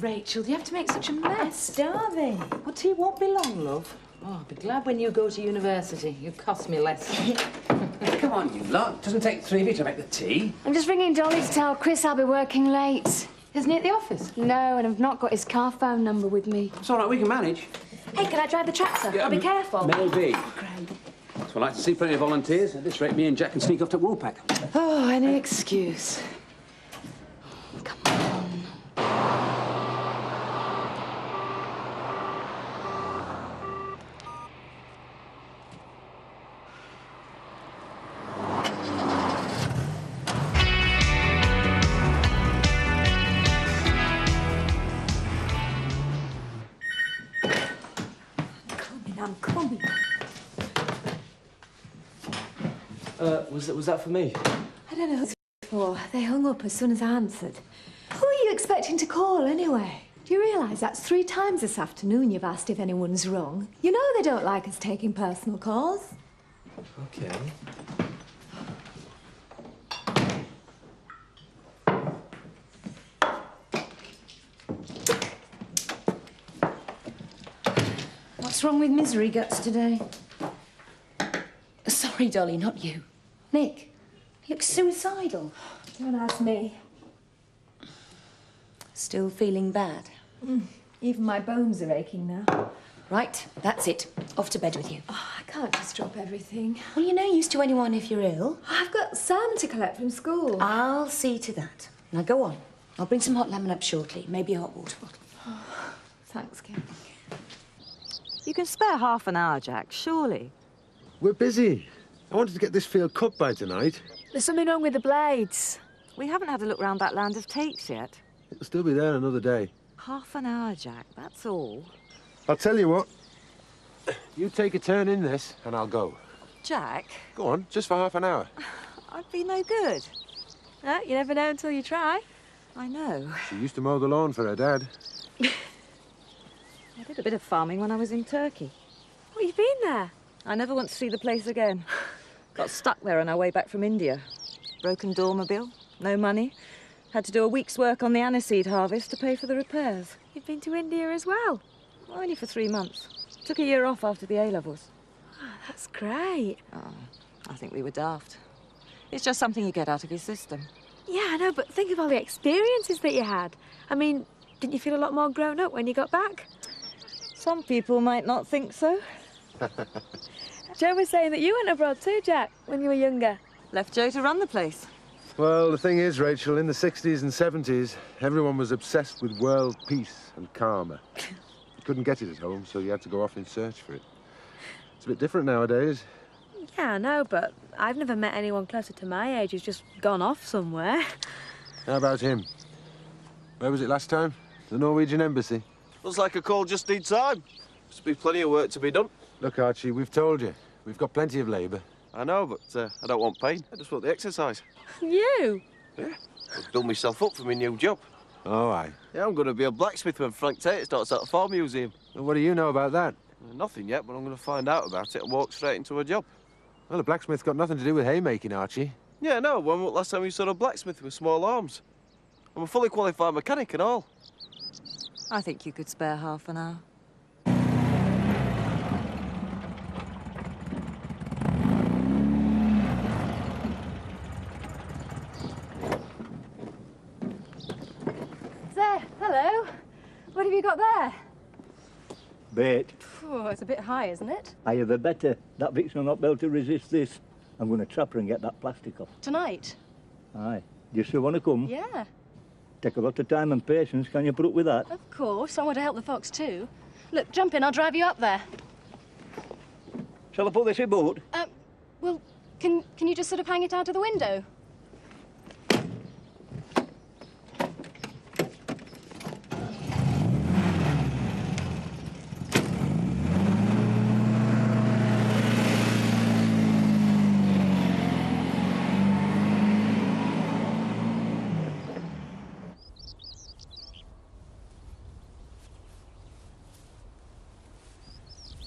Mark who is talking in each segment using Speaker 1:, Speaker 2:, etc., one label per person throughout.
Speaker 1: Rachel, you have to make such a mess.
Speaker 2: Starving.
Speaker 1: Well, tea won't be long, love. Oh, I'll be glad when you go to university. You cost me less.
Speaker 3: Come on, you lot. It doesn't take 3 of you to make the tea.
Speaker 4: I'm just ringing Dolly to tell Chris I'll be working late.
Speaker 1: Isn't he at the office?
Speaker 4: No, and I've not got his car phone number with me.
Speaker 3: It's all right, we can manage.
Speaker 4: Hey, can I drive the tractor?
Speaker 3: Yeah,
Speaker 4: I'll be careful.
Speaker 3: Maybe.
Speaker 4: Great.
Speaker 3: So I'd like to see plenty of volunteers. At this rate, me and Jack can sneak off to Woolpack.
Speaker 1: Oh, any excuse.
Speaker 4: Come on.
Speaker 2: I'm coming.
Speaker 5: Was that for me?
Speaker 2: I don't know who it's for. They hung up as soon as I answered. Who are you expecting to call, anyway? Do you realise that's 3 times this afternoon you've asked if anyone's wrong? You know they don't like us taking personal calls.
Speaker 5: Okay.
Speaker 1: What's wrong with Misery Guts today? Sorry, Dolly, not you. Nick, you look suicidal.
Speaker 2: Don't ask me.
Speaker 1: Still feeling bad?
Speaker 2: Even my bones are aching now.
Speaker 1: Right, that's it. Off to bed with you.
Speaker 2: Oh, I can't just drop everything.
Speaker 1: Well, you're no use to anyone if you're ill.
Speaker 2: I've got Sam to collect from school.
Speaker 1: I'll see to that. Now, go on. I'll bring some hot lemon up shortly. Maybe a hot water bottle.
Speaker 2: Oh, thanks, Kim.
Speaker 6: You can spare half an hour, Jack, surely.
Speaker 7: We're busy. I wanted to get this field cut by tonight.
Speaker 2: There's something wrong with the blades.
Speaker 6: We haven't had a look round that land of takes yet.
Speaker 7: It'll still be there another day.
Speaker 6: Half an hour, Jack, that's all.
Speaker 7: I'll tell you what. You take a turn in this, and I'll go.
Speaker 6: Jack?
Speaker 7: Go on, just for half an hour.
Speaker 6: I'd be no good.
Speaker 2: You never know until you try.
Speaker 6: I know.
Speaker 7: She used to mow the lawn for her dad.
Speaker 6: I did a bit of farming when I was in Turkey.
Speaker 2: Well, you've been there.
Speaker 6: I never want to see the place again. Got stuck there on our way back from India. Broken doormobile, no money. Had to do a week's work on the aniseed harvest to pay for the repairs.
Speaker 2: You've been to India as well?
Speaker 6: Only for 3 months. Took a year off after the A-levels.
Speaker 2: Oh, that's great.
Speaker 6: Oh, I think we were daft. It's just something you get out of your system.
Speaker 2: Yeah, I know, but think of all the experiences that you had. I mean, didn't you feel a lot more grown up when you got back?
Speaker 6: Some people might not think so.
Speaker 2: Joe was saying that you went abroad too, Jack, when you were younger.
Speaker 6: Left Joe to run the place.
Speaker 7: Well, the thing is, Rachel, in the 60s and 70s, everyone was obsessed with world peace and karma. You couldn't get it at home, so you had to go off in search for it. It's a bit different nowadays.
Speaker 2: Yeah, I know, but I've never met anyone closer to my age who's just gone off somewhere.
Speaker 7: How about him? Where was it last time? The Norwegian embassy.
Speaker 8: Looks like a call just in time. Must be plenty of work to be done.
Speaker 7: Look, Archie, we've told you. We've got plenty of labour.
Speaker 8: I know, but I don't want pain. I just want the exercise.
Speaker 2: You?
Speaker 8: Yeah. I'll build myself up for my new job.
Speaker 7: Oh, aye.
Speaker 8: Yeah, I'm going to be a blacksmith when Frank Tate starts at the farm museum.
Speaker 7: Well, what do you know about that?
Speaker 8: Nothing yet, but I'm going to find out about it and walk straight into a job.
Speaker 7: Well, a blacksmith's got nothing to do with haymaking, Archie.
Speaker 8: Yeah, no. When was the last time you saw a blacksmith with small arms? I'm a fully qualified mechanic and all.
Speaker 6: I think you could spare half an hour.
Speaker 2: There, hello. What have you got there?
Speaker 9: Bait.
Speaker 2: Oh, it's a bit high, isn't it?
Speaker 9: Higher the better. That Vic's will not be able to resist this. I'm going to trap her and get that plastic off.
Speaker 2: Tonight?
Speaker 9: Aye. Do you still want to come?
Speaker 2: Yeah.
Speaker 9: Take a lot of time and patience. Can you put up with that?
Speaker 2: Of course. I want to help the fox too. Look, jump in. I'll drive you up there.
Speaker 9: Shall I put this in boat?
Speaker 2: Well, can you just sort of hang it out of the window?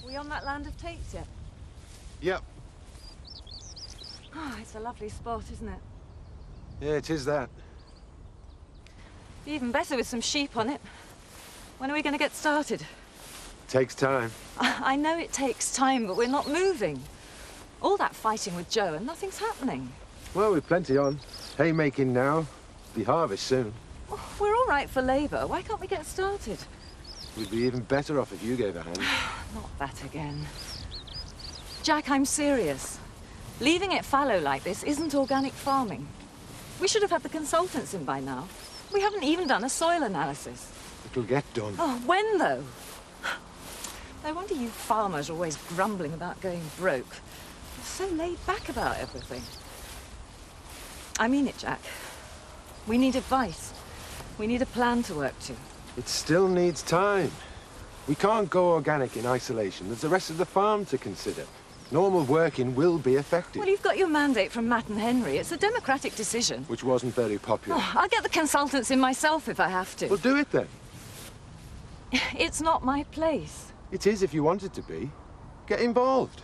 Speaker 6: We on that land of takes yet?
Speaker 7: Yep.
Speaker 6: Ah, it's a lovely spot, isn't it?
Speaker 7: Yeah, it is that.
Speaker 6: Be even better with some sheep on it. When are we going to get started?
Speaker 7: Takes time.
Speaker 6: I know it takes time, but we're not moving. All that fighting with Joe and nothing's happening.
Speaker 7: Well, we've plenty on. Haymaking now. Be harvest soon.
Speaker 6: Oh, we're all right for labour. Why can't we get started?
Speaker 7: We'd be even better off if you gave a hand.
Speaker 6: Not that again. Jack, I'm serious. Leaving it fallow like this isn't organic farming. We should have had the consultants in by now. We haven't even done a soil analysis.
Speaker 7: It'll get done.
Speaker 6: Oh, when, though? No wonder you farmers are always grumbling about going broke. You're so laid back about everything. I mean it, Jack. We need advice. We need a plan to work to.
Speaker 7: It still needs time. We can't go organic in isolation. There's the rest of the farm to consider. Normal working will be effective.
Speaker 6: Well, you've got your mandate from Matt and Henry. It's a democratic decision.
Speaker 7: Which wasn't very popular.
Speaker 6: Oh, I'll get the consultants in myself if I have to.
Speaker 7: Well, do it then.
Speaker 6: It's not my place.
Speaker 7: It is if you want it to be. Get involved.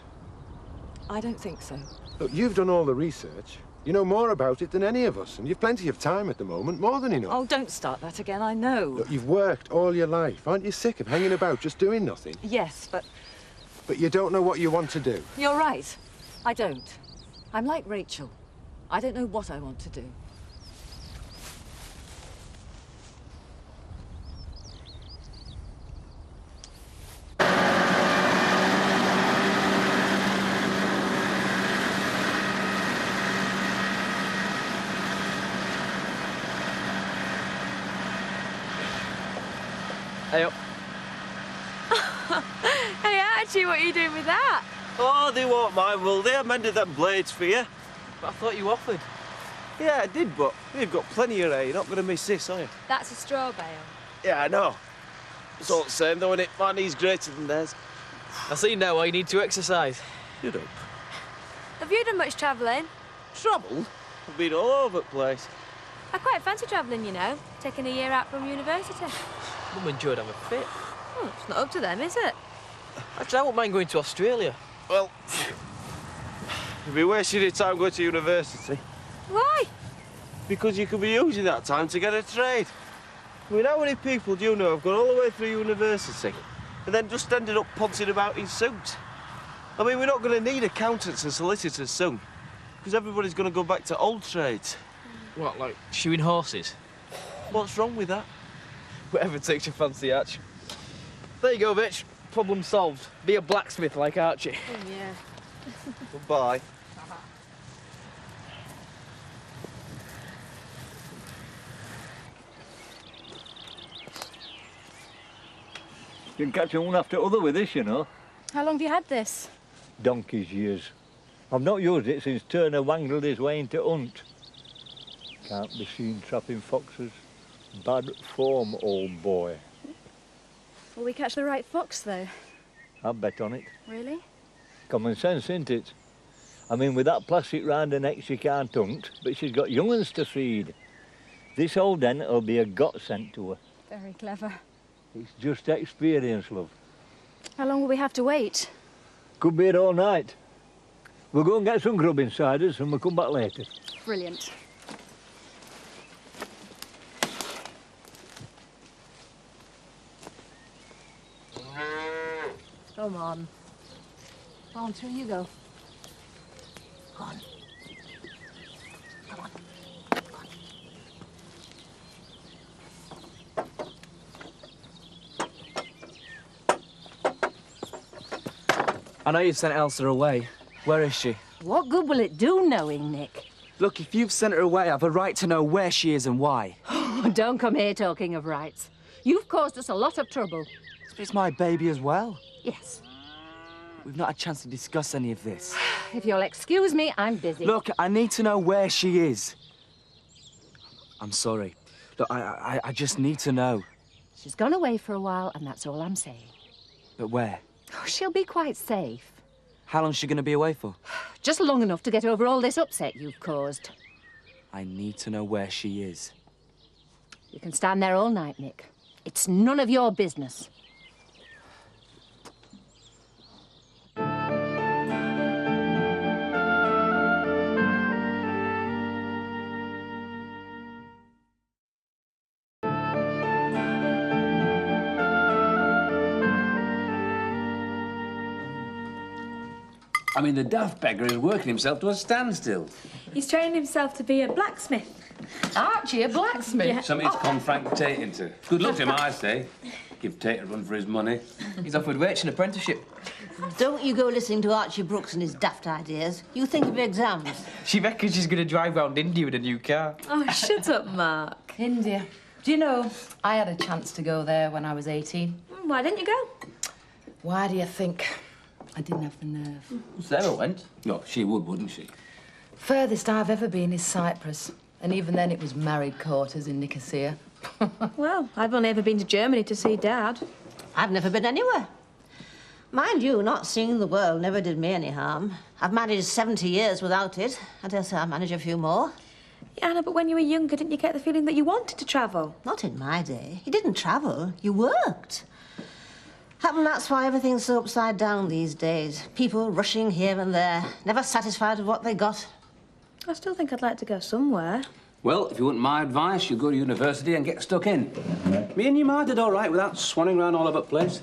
Speaker 6: I don't think so.
Speaker 7: Look, you've done all the research. You know more about it than any of us, and you've plenty of time at the moment, more than enough.
Speaker 6: Oh, don't start that again, I know.
Speaker 7: Look, you've worked all your life. Aren't you sick of hanging about, just doing nothing?
Speaker 6: Yes, but...
Speaker 7: But you don't know what you want to do.
Speaker 6: You're right. I don't. I'm like Rachel. I don't know what I want to do.
Speaker 3: Hey up.
Speaker 4: Hey, Archie, what are you doing with that?
Speaker 8: Oh, they won't mind, will they? I mended them blades for you.
Speaker 3: But I thought you offered.
Speaker 8: Yeah, I did, but we've got plenty of hay. You're not going to miss this, are you?
Speaker 4: That's a straw bale.
Speaker 8: Yeah, I know. It's all the same, though, isn't it? My knee's greater than theirs.
Speaker 3: I see now why you need to exercise.
Speaker 8: Shut up.
Speaker 4: Have you done much travelling?
Speaker 8: Trouble? I've been all over the place.
Speaker 4: I quite fancy travelling, you know, taking a year out from university.
Speaker 3: Mum and Joe would have a fit.
Speaker 4: Oh, it's not up to them, is it?
Speaker 3: Actually, I wouldn't mind going to Australia.
Speaker 8: Well, you'll be wasting your time going to university.
Speaker 4: Why?
Speaker 8: Because you could be using that time to get a trade. I mean, how many people do you know have gone all the way through university and then just ended up ponting about in suits? I mean, we're not going to need accountants and solicitors soon, because everybody's going to go back to old trades.
Speaker 3: What, like shoeing horses?
Speaker 8: What's wrong with that?
Speaker 3: Whatever takes your fancy, Arch. There you go, bitch. Problem solved. Be a blacksmith like Archie.
Speaker 4: Oh, yeah.
Speaker 8: Goodbye.
Speaker 9: You can catch one after other with this, you know.
Speaker 4: How long have you had this?
Speaker 9: Donkey's years. I've not used it since Turner wangled his way into hunt. Can't be seen trapping foxes. Bad form, old boy.
Speaker 4: Will we catch the right fox, though?
Speaker 9: I bet on it.
Speaker 4: Really?
Speaker 9: Common sense, isn't it? I mean, with that plastic round her neck, she can't hunt, but she's got young uns to feed. This old hen will be a godsend to her.
Speaker 4: Very clever.
Speaker 9: It's just experience, love.
Speaker 4: How long will we have to wait?
Speaker 9: Could be here all night. We'll go and get some grub inside us and we'll come back later.
Speaker 4: Brilliant.
Speaker 2: Come on. On, through you go. Come on. Come on. Come on.
Speaker 3: I know you've sent Elsa away. Where is she?
Speaker 2: What good will it do knowing, Nick?
Speaker 3: Look, if you've sent her away, I've a right to know where she is and why.
Speaker 2: Don't come here talking of rights. You've caused us a lot of trouble.
Speaker 3: It's my baby as well.
Speaker 2: Yes.
Speaker 3: We've not had a chance to discuss any of this.
Speaker 2: If you'll excuse me, I'm busy.
Speaker 3: Look, I need to know where she is. I'm sorry. Look, I just need to know.
Speaker 2: She's gone away for a while, and that's all I'm saying.
Speaker 3: But where?
Speaker 2: Oh, she'll be quite safe.
Speaker 3: How long's she going to be away for?
Speaker 2: Just long enough to get over all this upset you've caused.
Speaker 3: I need to know where she is.
Speaker 2: You can stand there all night, Nick. It's none of your business.
Speaker 5: I mean, the daft beggar is working himself to a standstill.
Speaker 4: He's training himself to be a blacksmith.
Speaker 10: Archie, a blacksmith?
Speaker 4: Yeah.
Speaker 5: Something to con Frank Tate into. Good luck to him, I say. Give Tate a run for his money.
Speaker 11: He's offered Rach an apprenticeship.
Speaker 10: Don't you go listening to Archie Brooks and his daft ideas. You think of your exams.
Speaker 11: She reckons she's going to drive round India with a new car.
Speaker 4: Oh, shut up, Mark.
Speaker 12: India. Do you know, I had a chance to go there when I was 18.
Speaker 4: Why didn't you go?
Speaker 12: Why do you think? I didn't have the nerve.
Speaker 5: Sarah went. No, she would, wouldn't she?
Speaker 12: Furthest I've ever been is Cyprus. And even then it was married quarters in Nicosia.
Speaker 4: Well, I've only ever been to Germany to see Dad.
Speaker 10: I've never been anywhere. Mind you, not seeing the world never did me any harm. I've managed 70 years without it. I dare say I'll manage a few more.
Speaker 4: Yeah, Anna, but when you were younger, didn't you get the feeling that you wanted to travel?
Speaker 10: Not in my day. You didn't travel, you worked. Happen that's why everything's so upside down these days. People rushing here and there, never satisfied with what they got.
Speaker 4: I still think I'd like to go somewhere.
Speaker 5: Well, if you want my advice, you go to university and get stuck in. Me and your ma did all right without swanning around all over the place.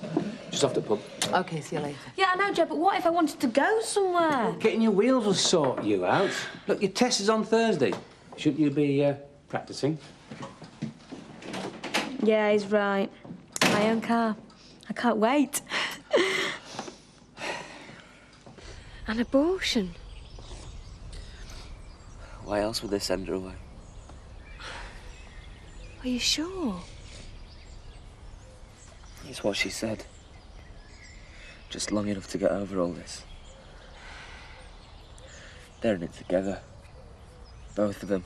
Speaker 5: Just off the pub.
Speaker 12: OK, see you later.
Speaker 4: Yeah, I know, Jo, but what if I wanted to go somewhere?
Speaker 5: Getting your wheels will sort you out. Look, your test is on Thursday. Shouldn't you be practising?
Speaker 4: Yeah, he's right. My own car. I can't wait.
Speaker 13: An abortion.
Speaker 11: Why else would they send her away?
Speaker 13: Are you sure?
Speaker 11: It's what she said. Just long enough to get over all this. They're in it together. Both of them.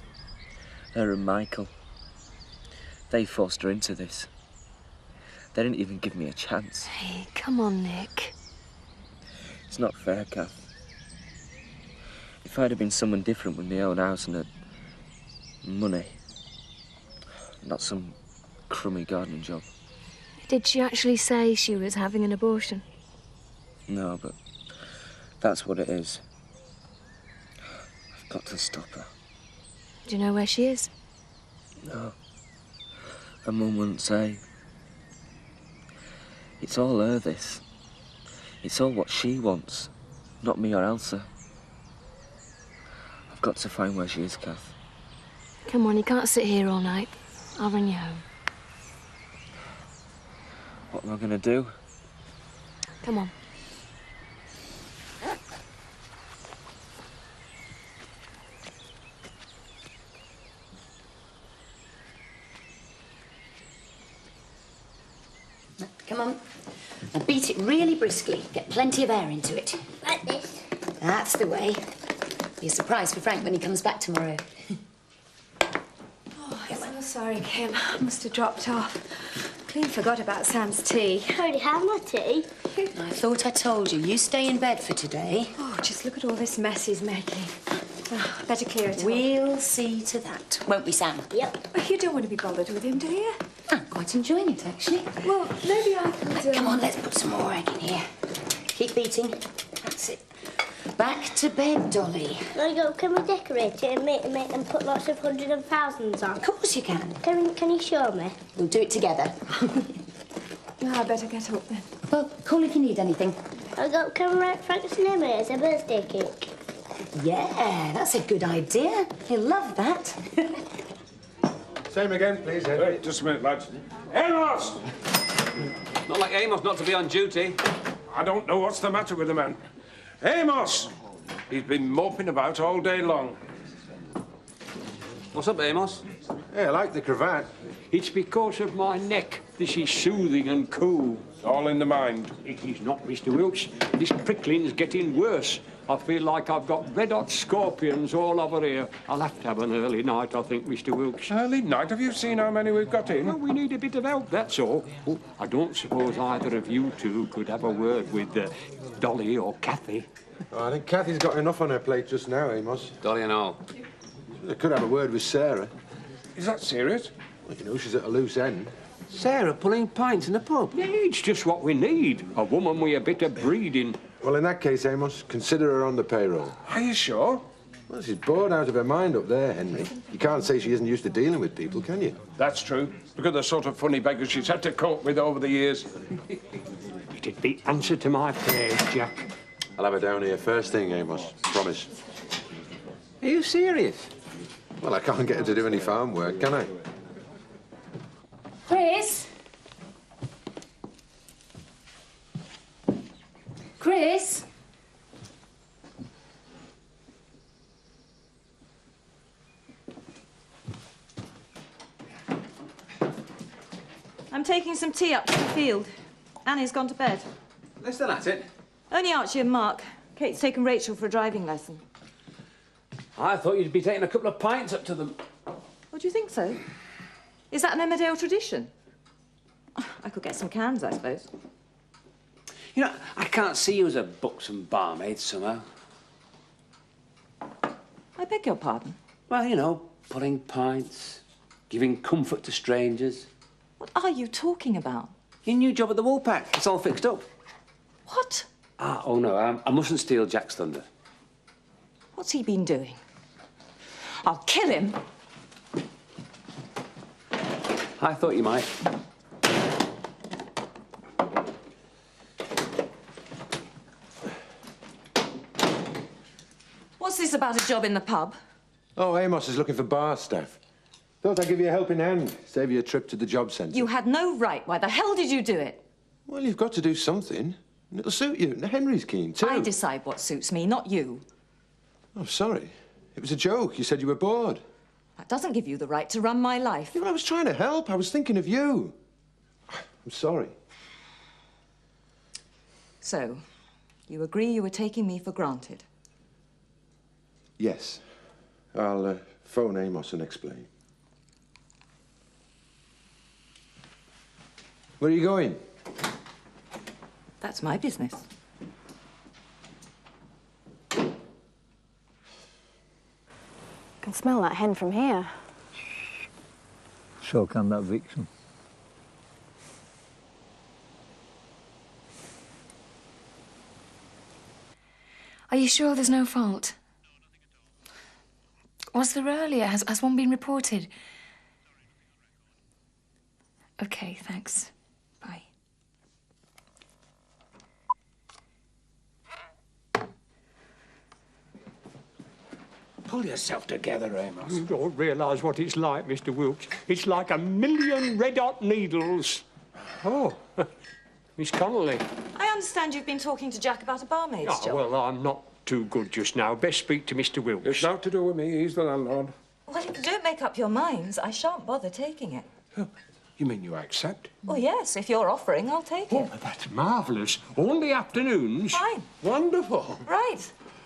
Speaker 11: Her and Michael. They forced her into this. They didn't even give me a chance.
Speaker 13: Hey, come on, Nick.
Speaker 11: It's not fair, Kath. If I'd have been someone different with my own house and money, not some crummy gardening job.
Speaker 13: Did she actually say she was having an abortion?
Speaker 11: No, but that's what it is. I've got to stop her.
Speaker 13: Do you know where she is?
Speaker 11: No. Her mum wouldn't say. It's all her, this. It's all what she wants, not me or Elsa. I've got to find where she is, Kath.
Speaker 13: Come on, you can't sit here all night. I'll ring you home.
Speaker 11: What am I going to do?
Speaker 13: Come on.
Speaker 1: Come on. Now beat it really briskly. Get plenty of air into it.
Speaker 14: Like this.
Speaker 1: That's the way. Be a surprise for Frank when he comes back tomorrow.
Speaker 2: Oh, I'm so sorry, Kim. I must have dropped off. Clean forgot about Sam's tea.
Speaker 14: I already had my tea.
Speaker 1: I thought I told you. You stay in bed for today.
Speaker 2: Oh, just look at all this mess he's making. Oh, better clear it up.
Speaker 1: We'll see to that, won't we, Sam?
Speaker 14: Yep.
Speaker 2: Oh, you don't want to be bothered with him, do you?
Speaker 1: I'm quite enjoying it, actually.
Speaker 2: Well, maybe I could...
Speaker 1: Come on, let's put some more egg in here. Keep beating. That's it. Back to bed, Dolly.
Speaker 14: Can we decorate it and put lots of hundreds and thousands on?
Speaker 1: Of course you can.
Speaker 14: Can you show me?
Speaker 1: We'll do it together.
Speaker 2: No, I better get up then.
Speaker 1: Well, call if you need anything.
Speaker 14: Can we write Frank's name as a birthday cake?
Speaker 1: Yeah, that's a good idea. He'll love that.
Speaker 7: Same again, please, Henry.
Speaker 8: Hey, just a minute, lads. Amos!
Speaker 5: Not like Amos not to be on duty.
Speaker 8: I don't know what's the matter with the man. Amos! He's been moping about all day long.
Speaker 5: What's up, Amos?
Speaker 7: Hey, I like the cravat.
Speaker 9: It's because of my neck. This is soothing and cool.
Speaker 8: All in the mind.
Speaker 9: It is not, Mr. Wilkes. This prickling's getting worse. I feel like I've got red-hot scorpions all over here. I'll have to have an early night, I think, Mr. Wilkes.
Speaker 8: Early night? Have you seen how many we've got in?
Speaker 9: Well, we need a bit of help, that's all. Oh, I don't suppose either of you two could have a word with Dolly or Kathy.
Speaker 7: Oh, I think Kathy's got enough on her plate just now, Amos.
Speaker 5: Dolly and all.
Speaker 7: I could have a word with Sarah.
Speaker 8: Is that serious?
Speaker 7: Well, you know, she's at a loose end.
Speaker 5: Sarah pulling pints in a pub?
Speaker 9: Yeah, it's just what we need. A woman with a bit of breeding.
Speaker 7: Well, in that case, Amos, consider her on the payroll.
Speaker 8: Are you sure?
Speaker 7: Well, she's bored out of her mind up there, Henry. You can't say she isn't used to dealing with people, can you?
Speaker 8: That's true. Look at the sort of funny beggars she's had to cope with over the years.
Speaker 9: It'd be answer to my prayers, Jack.
Speaker 7: I'll have her down here first thing, Amos. Promise.
Speaker 5: Are you serious?
Speaker 7: Well, I can't get her to do any farm work, can I?
Speaker 13: Chris? Chris?
Speaker 6: I'm taking some tea up to the field. Annie's gone to bed.
Speaker 5: They're still at it.
Speaker 6: Only Archie and Mark. Kate's taken Rachel for a driving lesson.
Speaker 5: I thought you'd be taking a couple of pints up to them.
Speaker 6: Oh, do you think so? Is that an Emmerdale tradition? I could get some cans, I suppose.
Speaker 5: You know, I can't see you as a buxom barmaid somehow.
Speaker 6: I beg your pardon?
Speaker 5: Well, you know, pulling pints, giving comfort to strangers.
Speaker 6: What are you talking about?
Speaker 5: Your new job at the Woolpack. It's all fixed up.
Speaker 6: What?
Speaker 5: Oh no, I mustn't steal Jack's thunder.
Speaker 6: What's he been doing? I'll kill him.
Speaker 5: I thought you might.
Speaker 6: What's this about a job in the pub?
Speaker 7: Oh, Amos is looking for bar staff. Thought I'd give you a helping hand. Save you a trip to the job centre.
Speaker 6: You had no right. Why the hell did you do it?
Speaker 7: Well, you've got to do something. And it'll suit you. And Henry's keen, too.
Speaker 6: I decide what suits me, not you.
Speaker 7: Oh, sorry. It was a joke. You said you were bored.
Speaker 6: That doesn't give you the right to run my life.
Speaker 7: Yeah, well, I was trying to help. I was thinking of you. I'm sorry.
Speaker 6: So, you agree you were taking me for granted?
Speaker 7: Yes. I'll phone Amos and explain. Where are you going?
Speaker 6: That's my business.
Speaker 13: I can smell that hen from here.
Speaker 9: So can that vixen.
Speaker 13: Are you sure there's no fault? Was there earlier? Has one been reported? Okay, thanks. Bye.
Speaker 15: Pull yourself together, Amos.
Speaker 16: You don't realise what it's like, Mr. Wilkes. It's like a million red-hot needles. Oh, Miss Connolly.
Speaker 6: I understand you've been talking to Jack about a barmaid's job.
Speaker 16: Well, I'm not too good just now. Best speak to Mr. Wilkes.
Speaker 15: It's not to do with me. He's the landlord.
Speaker 6: Well, if you don't make up your minds, I shan't bother taking it.
Speaker 15: You mean you accept?
Speaker 6: Well, yes, if you're offering, I'll take it.
Speaker 16: That's marvellous. Only afternoons.
Speaker 6: Fine.
Speaker 15: Wonderful.
Speaker 6: Right.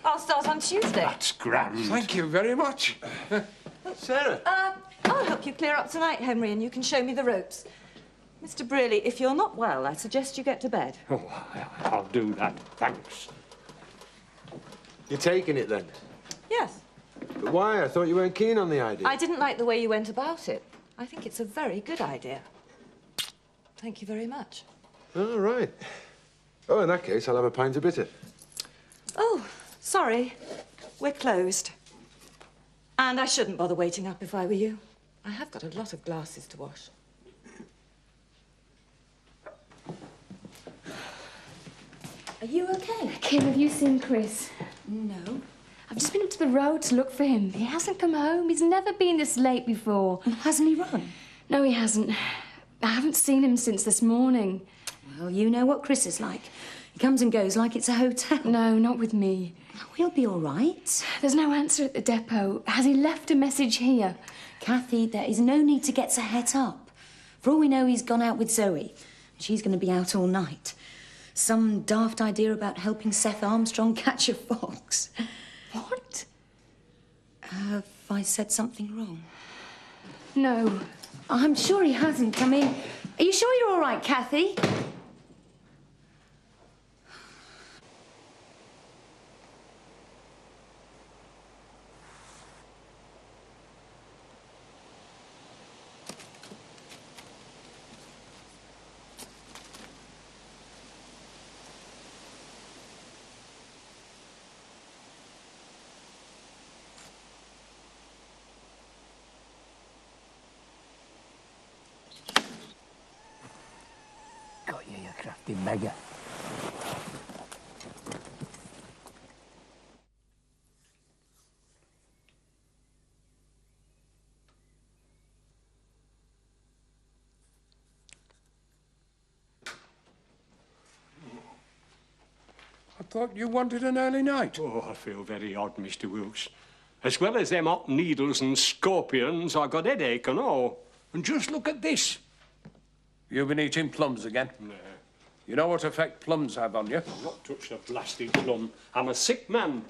Speaker 6: I'll start on Tuesday.
Speaker 16: That's grand.
Speaker 15: Thank you very much.
Speaker 7: Sarah.
Speaker 6: I'll help you clear up tonight, Henry, and you can show me the ropes. Mr. Brearley, if you're not well, I suggest you get to bed.
Speaker 16: Oh, I'll do that. Thanks.
Speaker 7: You're taking it, then?
Speaker 6: Yes.
Speaker 7: But why? I thought you weren't keen on the idea.
Speaker 6: I didn't like the way you went about it. I think it's a very good idea. Thank you very much.
Speaker 7: Oh, right. Oh, in that case, I'll have a pint of bitter.
Speaker 6: Oh, sorry. We're closed. And I shouldn't bother waiting up if I were you. I have got a lot of glasses to wash. Are you okay?
Speaker 13: Kim, have you seen Chris?
Speaker 6: No.
Speaker 13: I've just been up to the road to look for him. He hasn't come home. He's never been this late before.
Speaker 1: Hasn't he run?
Speaker 13: No, he hasn't. I haven't seen him since this morning.
Speaker 1: Well, you know what Chris is like. He comes and goes like it's a hotel.
Speaker 13: No, not with me.
Speaker 1: Oh, he'll be all right.
Speaker 13: There's no answer at the depot. Has he left a message here?
Speaker 1: Kathy, there is no need to get so het up. For all we know, he's gone out with Zoe. She's going to be out all night. Some daft idea about helping Seth Armstrong catch a fox.
Speaker 13: What?
Speaker 1: Have I said something wrong?
Speaker 13: No.
Speaker 1: I'm sure he hasn't. I mean, are you sure you're all right, Kathy?
Speaker 9: Got you, you crafty beggar.
Speaker 15: I thought you wanted an early night.
Speaker 16: Oh, I feel very odd, Mr. Wilkes. As well as them hot needles and scorpions, I got headache and all. And just look at this.
Speaker 15: You've been eating plums again?
Speaker 16: No.
Speaker 15: You know what effect plums have on you?
Speaker 16: I've not touched a blasted plum. I'm a sick man.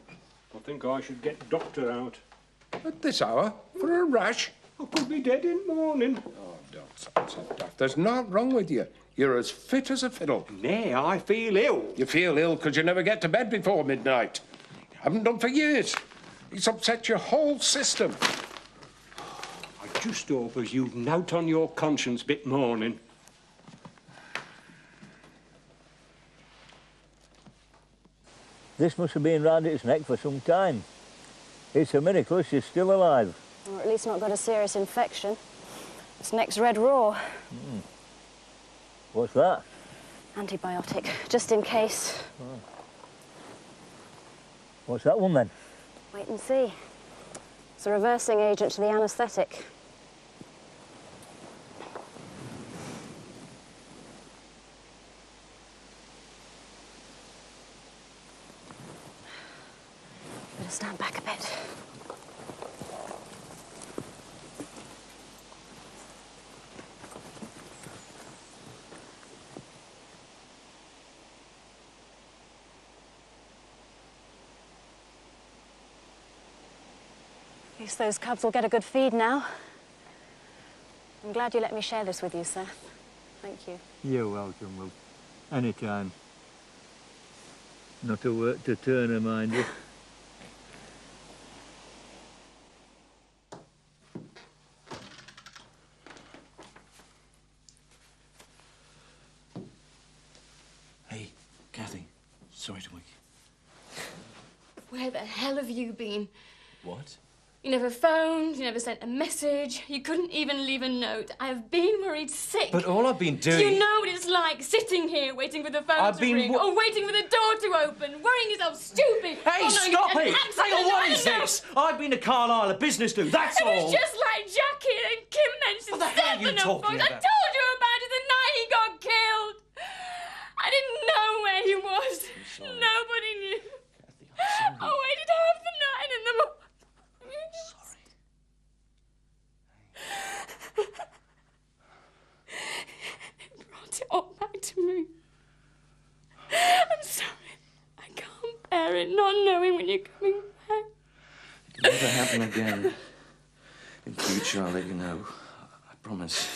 Speaker 16: I think I should get doctor out.
Speaker 15: At this hour? For a rash?
Speaker 16: I could be dead in the morning.
Speaker 15: Oh, don't sound so daft. There's naught wrong with you. You're as fit as a fiddle.
Speaker 16: Nay, I feel ill.
Speaker 15: You feel ill because you never get to bed before midnight. You haven't done for years. It's upset your whole system.
Speaker 16: I just hope as you've nowt on your conscience bit morning.
Speaker 9: This must have been round its neck for some time. It's a miracle she's still alive.
Speaker 17: Or at least not got a serious infection. Its neck's red raw.
Speaker 9: What's that?
Speaker 17: Antibiotic, just in case.
Speaker 9: Oh. What's that one then?
Speaker 17: Wait and see. It's a reversing agent to the anaesthetic. Better stand back a bit. At least those cubs will get a good feed now. I'm glad you let me share this with you, Seth. Thank you.
Speaker 9: You're welcome, Will. Anytime. Not a work to turn her, mind you.
Speaker 3: Hey, Kathy. Sorry to wake you.
Speaker 13: Where the hell have you been?
Speaker 3: What?
Speaker 13: You never phoned, you never sent a message, you couldn't even leave a note. I have been worried sick.
Speaker 3: But all I've been doing...
Speaker 13: Do you know what it's like, sitting here waiting for the phone to ring, or waiting for the door to open, worrying yourself stupid?
Speaker 3: Hey, stop it! Hang on, what is this? I've been to Carlisle, a business do, that's all.
Speaker 13: It was just like Jackie and Kim mentioned.
Speaker 3: What the hell are you talking
Speaker 13: I
Speaker 3: about?
Speaker 13: told you about it the night he got killed. I didn't know where he was. Nobody knew.
Speaker 3: Kathy,
Speaker 13: I waited half the night in the morning. It brought it all back to me. I'm sorry. I can't bear it not knowing when you're coming back.
Speaker 11: It'll never happen again. In future, I'll let you know. I promise.